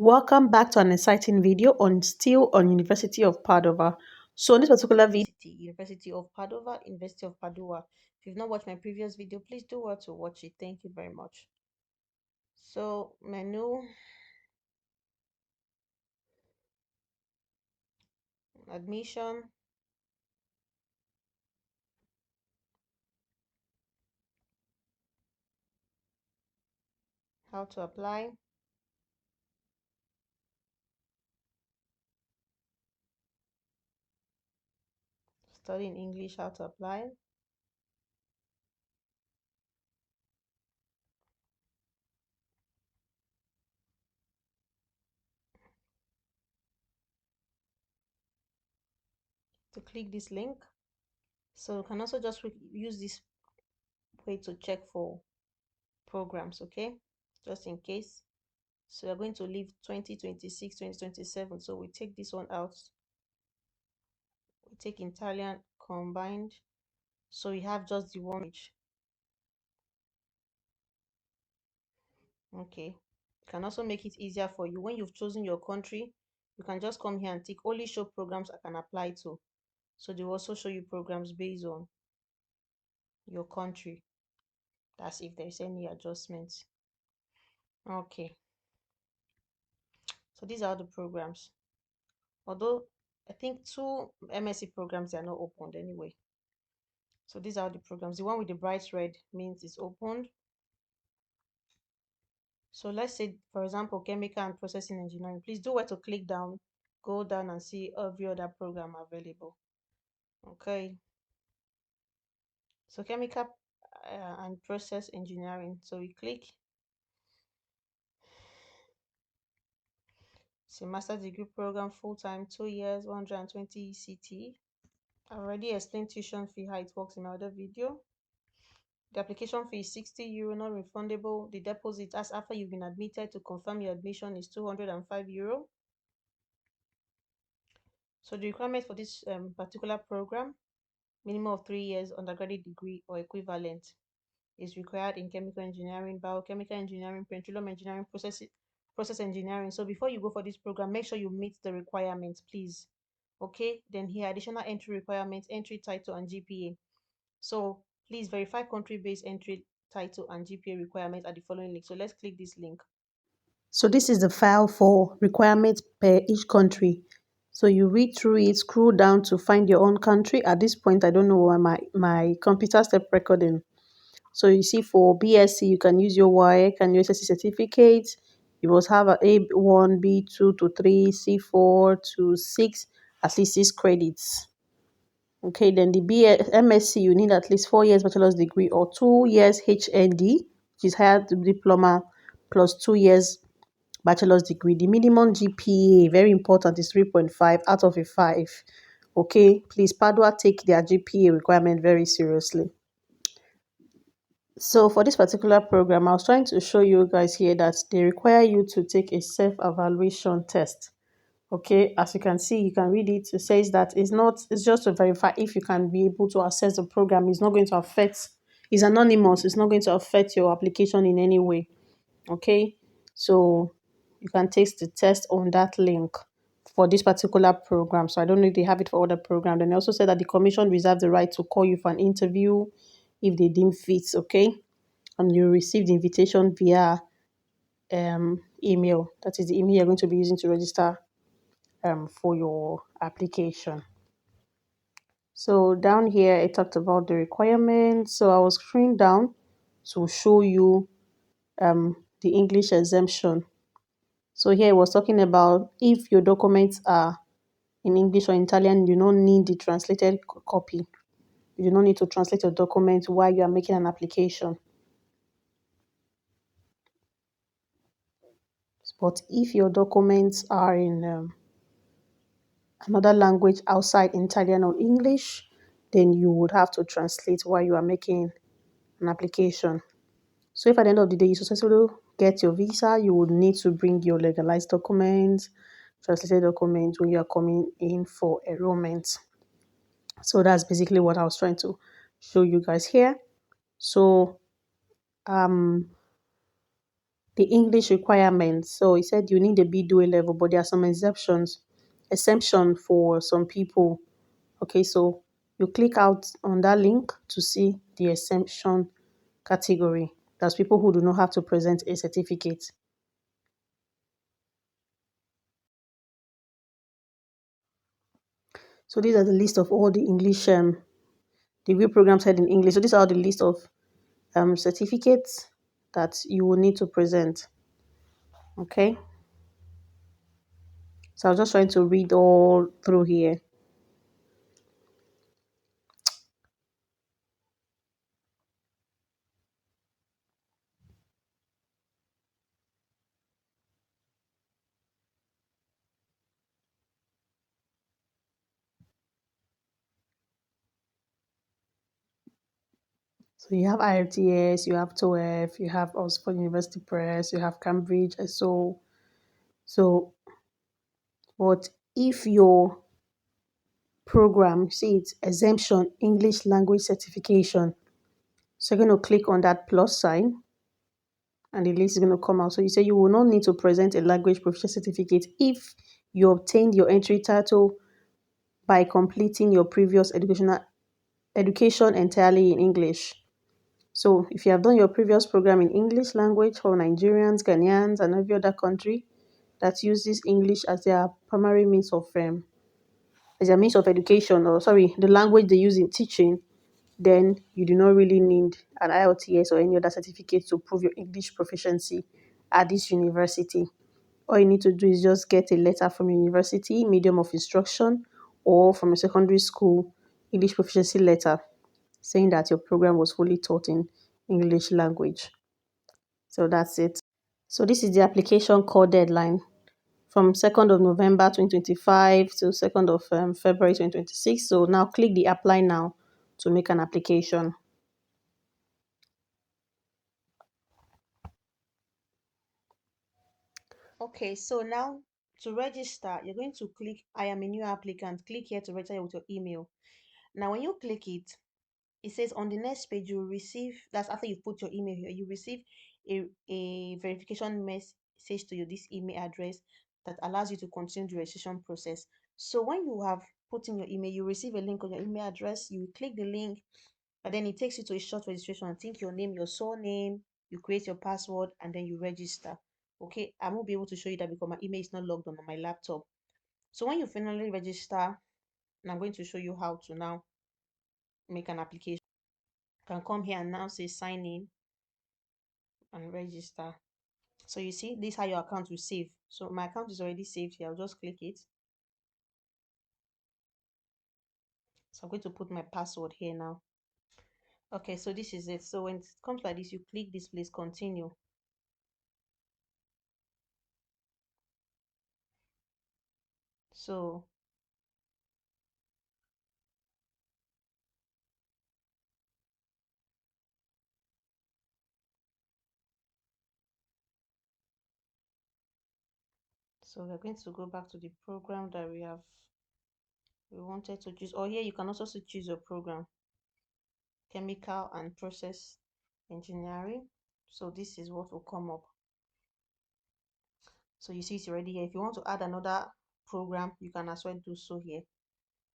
Welcome back to an exciting video on still on University of Padova. So in this particular video, University of Padova, University of Padua. If you've not watched my previous video, please do well to watch it. Thank you very much. So menu, admission, how to apply, study in English, how to apply, to click this link. So you can also just use this way to check for programs, okay? Just in case. So we're going to leave 2026, 2027. So we take this one out. We take Italian combined. So we have just the one page. Okay. You can also make it easier for you. When you've chosen your country, you can just come here and tick only show programs I can apply to. So they will also show you programs based on your country. That's if there's any adjustments. Okay. So these are the programs. Although I think two MSc programs, they are not opened anyway. So these are the programs. The one with the bright red means it's opened. So let's say, for example, chemical and processing engineering. Please do where to click down, go down and see every other program available. Okay. So chemical and process engineering. So we click. It's a master degree program, full-time, 2 years, 120 ECT. I already explained tuition fee, how it works in my other video. The application fee is €60, not refundable. The deposit, as after you've been admitted, to confirm your admission, is €205. So the requirement for this particular program, minimum of 3 years undergraduate degree or equivalent is required in chemical engineering, biochemical engineering, petroleum engineering, process engineering. So before you go for this program, make sure you meet the requirements, please. Okay, then here additional entry requirements, entry title and GPA. So please verify country-based entry title and GPA requirements at the following link. So let's click this link. So this is the file for requirements per each country. So you read through it, scroll down to find your own country. At this point, I don't know why my computer stopped recording. So you see for BSc, you can use your WAEC and USSC certificates. You must have a A1, B2 to 3, C4 to 6, at least 6 credits. Okay, then the MSc, you need at least 4 years bachelor's degree or 2 years HND, which is higher diploma, plus 2 years bachelor's degree. The minimum GPA, very important, is 3.5 out of a 5. Okay, please, Padua take their GPA requirement very seriously. So for this particular program, I was trying to show you guys here that they require you to take a self-evaluation test. Okay, as you can see, you can read it. It says that it's just to verify if you can be able to access the program. It's not going to affect, it's anonymous. It's not going to affect your application in any way. Okay, so you can take the test on that link for this particular program. So I don't know if they have it for other programs. And they also said that the commission reserves the right to call you for an interview if they deem fit. Okay, and you receive the invitation via email. That is the email you're going to be using to register for your application. So down here, it talked about the requirements. So I was scrolling down to show you the English exemption. So here it was talking about if your documents are in English or Italian, you don't need the translated copy. You do not need to translate your document while you are making an application. But if your documents are in another language outside Italian or English, then you would have to translate while you are making an application. So if at the end of the day you successfully get your visa, you would need to bring your legalized documents, translated documents when you are coming in for enrollment. So that's basically what I was trying to show you guys here. So the English requirements. So he said you need a B2 level, but there are some exemption for some people. Okay, so you click out on that link to see the exemption category. That's people who do not have to present a certificate. So these are the list of all the English degree programs held in English. So these are the list of certificates that you will need to present. Okay. So I was just trying to read all through here. So you have IELTS, you have TOEFL, you have Oxford University Press, you have Cambridge, and so. But if your program, see it's exemption English language certification, so you're going to click on that plus sign, and the list is going to come out. So you say you will not need to present a language proficiency certificate if you obtained your entry title by completing your previous education entirely in English. So if you have done your previous program in English language for Nigerians, Ghanaians, and every other country that uses English as their primary means of education, or sorry, the language they use in teaching, then you do not really need an IELTS or any other certificate to prove your English proficiency at this university. All you need to do is just get a letter from your university, medium of instruction, or from a secondary school English proficiency letter saying that your program was fully taught in English language. So that's it. So this is the application call deadline from 2nd of November 2025 to 2nd of February 2026. So now click the apply now to make an application. Okay, so now to register, you're going to click I am a new applicant. Click here to register with your email. Now, when you click it, it says on the next page you will receive, that's after you put your email here, you receive a verification message to you, this email address that allows you to continue the registration process. So when you have put in your email, you receive a link on your email address, you click the link, and then it takes you to a short registration. I think your name, your surname, you create your password, and then you register. Okay, I won't be able to show you that because my email is not logged on my laptop. So when you finally register, and I'm going to show you how to now make an application. You can come here and now say sign in and register. So you see, this is how your account will save. So my account is already saved here. I'll just click it. So I'm going to put my password here now. Okay, so this is it. So when it comes like this, you click this place, continue. So we're going to go back to the program that we wanted to choose. Or here you can also choose your program, chemical and process engineering. So this is what will come up. So you see it's already here. If you want to add another program, you can as well do so here.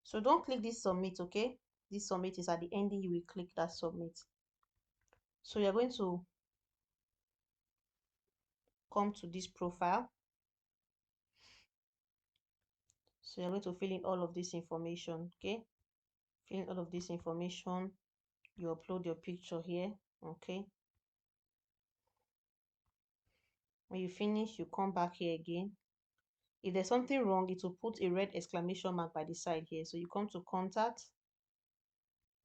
So don't click this submit, okay? This submit is at the ending, you will click that submit. So you're going to come to this profile. So you're going to fill in all of this information, okay? Fill in all of this information. You upload your picture here, okay? When you finish, you come back here again. If there's something wrong, it will put a red exclamation mark by the side here. So you come to contact,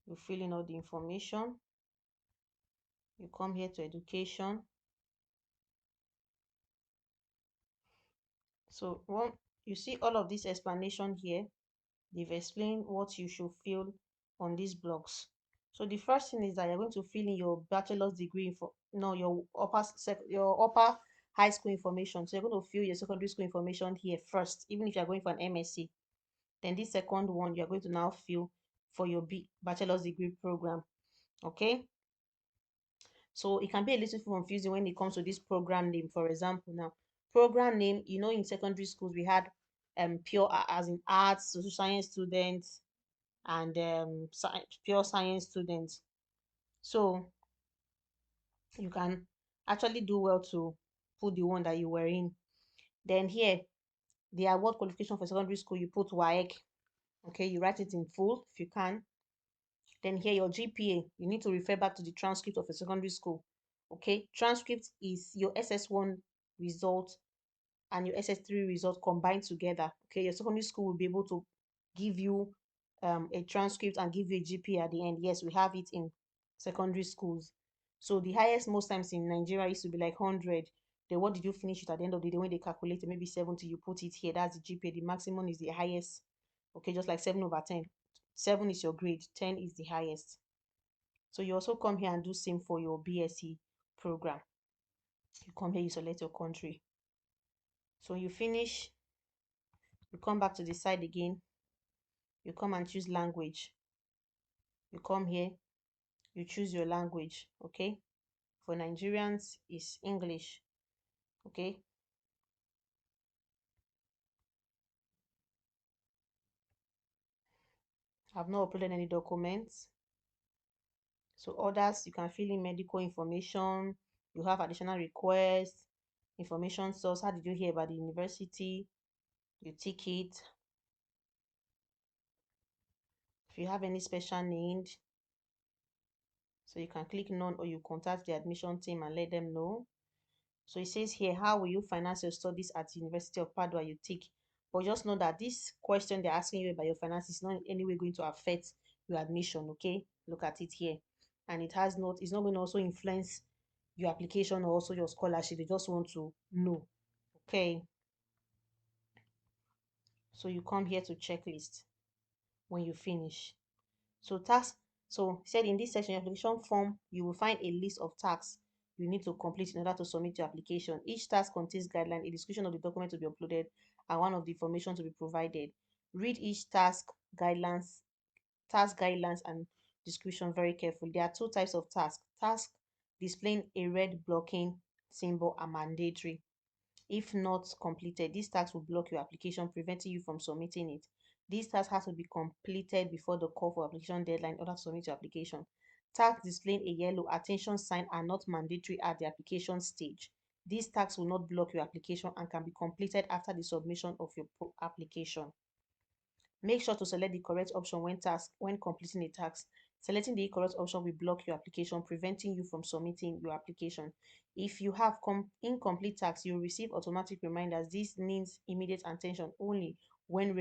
you fill in all the information. You come here to education. So one, you see all of this explanation here. They've explained what you should fill on these blocks. So the first thing is that you're going to fill in your bachelor's degree for no your upper high school information. So you're going to fill your secondary school information here first, even if you're going for an MSc. Then this second one you're going to now fill for your bachelor's degree program. Okay. So it can be a little confusing when it comes to this program name. For example, now program name, in secondary schools we had pure as in arts, social science students, and pure science students. So you can actually do well to put the one that you were in. Then here, the award qualification for secondary school, you put WAEC. Okay, you write it in full if you can. Then here, your GPA, you need to refer back to the transcript of a secondary school. Okay, transcript is your SS1 result and your SS3 result combined together. Okay, your secondary school will be able to give you a transcript and give you a GPA at the end. Yes, we have it in secondary schools. So the highest most times in Nigeria used to be like 100. Then what did you finish it at the end of the day when they calculate it? Maybe 70, you put it here. That's the GPA. The maximum is the highest. Okay, just like 7/10. 7 is your grade, 10 is the highest. So you also come here and do same for your BSc program. You come here, you select your country. So you finish, you come back to the side again, you come and choose language. You come here, you choose your language. Okay, for Nigerians is English. Okay, I've not uploaded any documents. So others, you can fill in medical information, you have additional requests, information source, how did you hear about the university, you tick it. If you have any special need, so you can click none or you contact the admission team and let them know. So it says here, how will you finance your studies at the University of Padua? You tick. But just know that this question they're asking you about your finances is not in any way going to affect your admission, okay? Look at it here. And it's not going to also influence your application or also your scholarship. They just want to know, okay? So you come here to checklist when you finish. So task, so said in this section, your application form, you will find a list of tasks you need to complete in order to submit your application. Each task contains guideline, a description of the document to be uploaded, and one of the information to be provided. Read each task guidelines and description very carefully. There are two types of tasks. Task displaying a red blocking symbol are mandatory. If not completed, these tasks will block your application, preventing you from submitting it. These tasks have to be completed before the call for application deadline in order to submit your application. Tasks displaying a yellow attention sign are not mandatory at the application stage. These tasks will not block your application and can be completed after the submission of your application. Make sure to select the correct option when completing a task. Selecting the incorrect option will block your application, preventing you from submitting your application. If you have incomplete tasks, you will receive automatic reminders. This needs immediate attention only when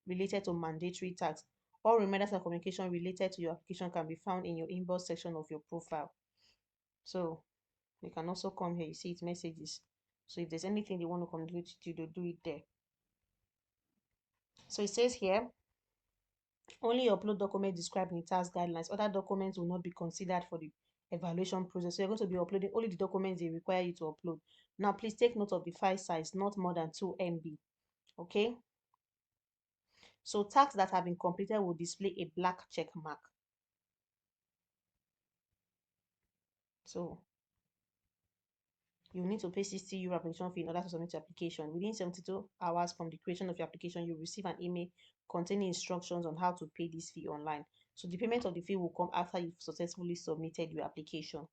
related to mandatory tasks. All reminders and communication related to your application can be found in your inbox section of your profile. So you can also come here, you see it messages. So if there's anything they want to communicate to you, they'll do it there. So it says here, only upload documents described in the task guidelines. Other documents will not be considered for the evaluation process. So you're going to be uploading only the documents they require you to upload. Now, please take note of the file size, not more than 2 MB. Okay. So tasks that have been completed will display a black check mark. So you need to pay 60 euro application fee in order to submit your application. Within 72 hours from the creation of your application, you receive an email containing instructions on how to pay this fee online. So the payment of the fee will come after you've successfully submitted your application.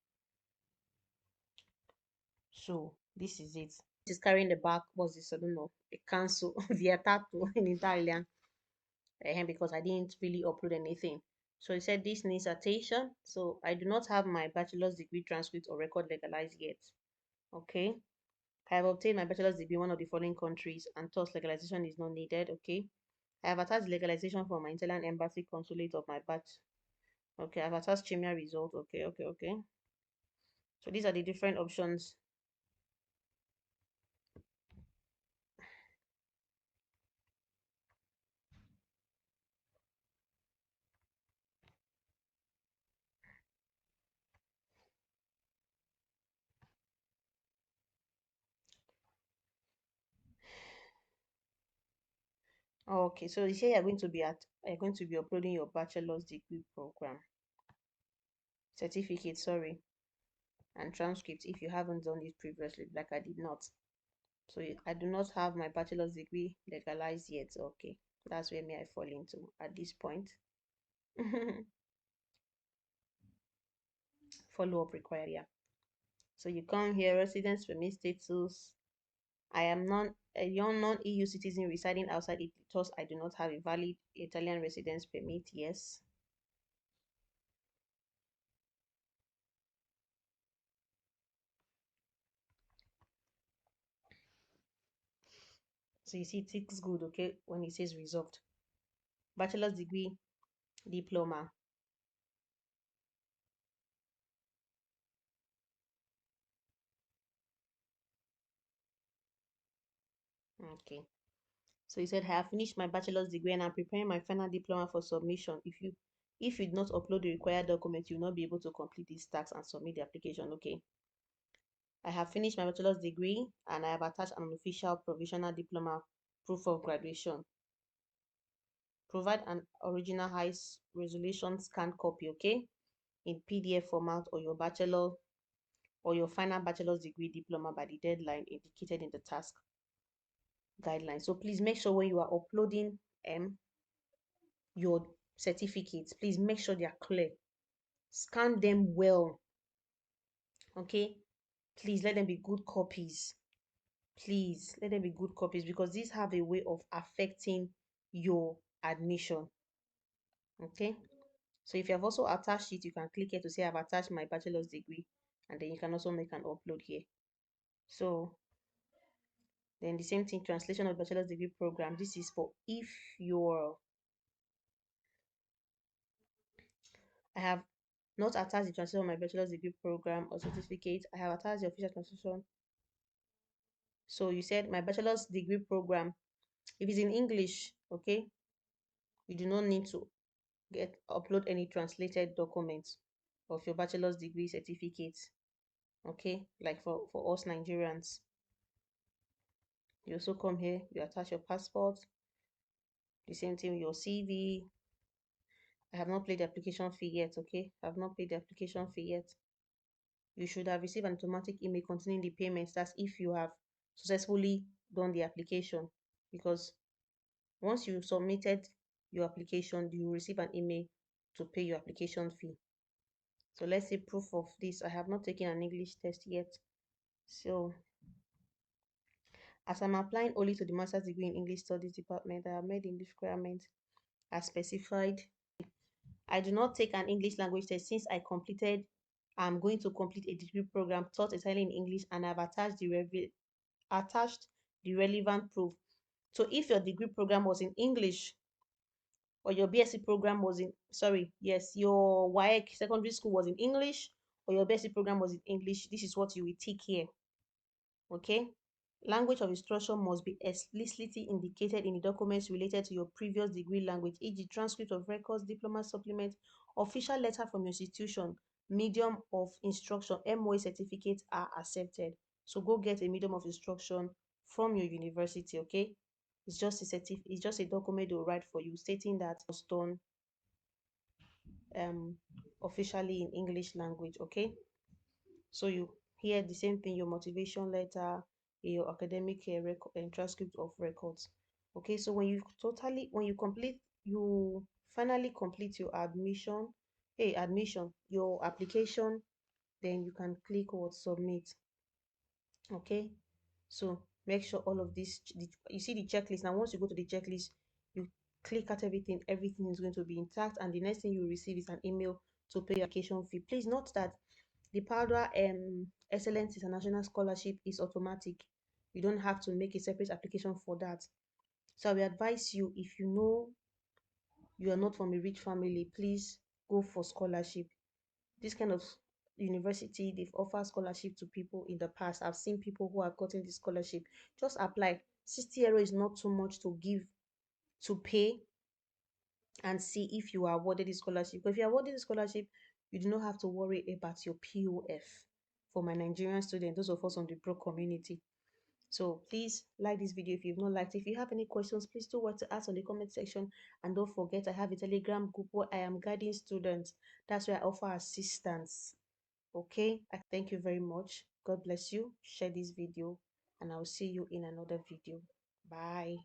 So this is it. This is carrying the back, what's this? I don't know. A cancel vietato in Italian. Because I didn't really upload anything. So it said this needs attention. So I do not have my bachelor's degree transcript or record legalized yet. Okay. I have obtained my bachelor's degree in one of the following countries and thus legalization is not needed. Okay. I have attached legalization from my Italian embassy consulate of my batch. Okay, I've attached CHIMIA result. Okay. So these are the different options. Okay, so you say you're going to be uploading your bachelor's degree program certificate, sorry, and transcript if you haven't done it previously, like I did not. So I do not have my bachelor's degree legalized yet. Okay, that's where I fall into at this point. Follow-up required, yeah. So you come here, residence permit status. I am not a young non-EU citizen residing outside Italy, thus I do not have a valid Italian residence permit. Yes. So you see, it ticks good, okay, when it says resolved. Bachelor's degree, diploma. Okay. So he said, I have finished my bachelor's degree and I'm preparing my final diploma for submission. If you did not upload the required document, you will not be able to complete this task and submit the application. Okay. I have finished my bachelor's degree and I have attached an official provisional diploma proof of graduation. Provide an original high resolution scanned copy, okay, in PDF format or your bachelor or your final bachelor's degree diploma by the deadline indicated in the task guidelines. So please make sure when you are uploading your certificates, please make sure they are clear. Scan them well, okay? Please let them be good copies. Please let them be good copies because these have a way of affecting your admission, okay? So if you have also attached it, you can click here to say I've attached my bachelor's degree, and then you can also make an upload here. So then the same thing, translation of bachelor's degree program. This is for if you're I have not attached the translation of my bachelor's degree program or certificate. I have attached the official translation. So you said my bachelor's degree program. If it's in English, okay, you do not need to upload any translated documents of your bachelor's degree certificate. Okay, like for us Nigerians. You also come here, you attach your passport, the same thing with your CV. I have not paid the application fee yet, okay? I have not paid the application fee yet. You should have received an automatic email containing the payments. That's if you have successfully done the application. Because once you submitted your application, you will receive an email to pay your application fee. So let's say proof of this. I have not taken an English test yet. So as I'm applying only to the master's degree in English studies department, I have made English requirements as specified. I do not take an English language test since I'm going to complete a degree program taught entirely in English and I've attached the relevant proof. So if your degree program was in English or your BSc program was your WAEC secondary school was in English or your BSc program was in English, this is what you will tick here. Okay. Language of instruction must be explicitly indicated in the documents related to your previous degree language, e.g. transcript of records, diploma supplement, official letter from your institution, medium of instruction, MOA certificates are accepted. So go get a medium of instruction from your university, okay? It's just a document they'll write for you stating that it was done officially in English language, okay? So you hear the same thing, your motivation letter, your academic record and transcript of records. Okay, so you finally complete your your application, then you can click what submit. Okay, so make sure all of this, you see the checklist. Now, once you go to the checklist, you click at everything is going to be intact, and the next thing you receive is an email to pay your application fee. Please note that the Padua Excellence International Scholarship is automatic. You don't have to make a separate application for that. So I will advise you, if you know you are not from a rich family, please go for scholarship. This kind of university, they've offered scholarship to people in the past. I've seen people who have gotten this scholarship. Just apply. 60 euro is not too much to pay and see if you are awarded the scholarship. But if you are awarded the scholarship, you do not have to worry about your POF. For my Nigerian students, those of us on the broke community. So please like this video if you've not liked. If you have any questions, please do what to ask on the comment section. And don't forget, I have a Telegram group where I am guiding students. That's where I offer assistance. Okay, I thank you very much. God bless you. Share this video, and I'll see you in another video. Bye.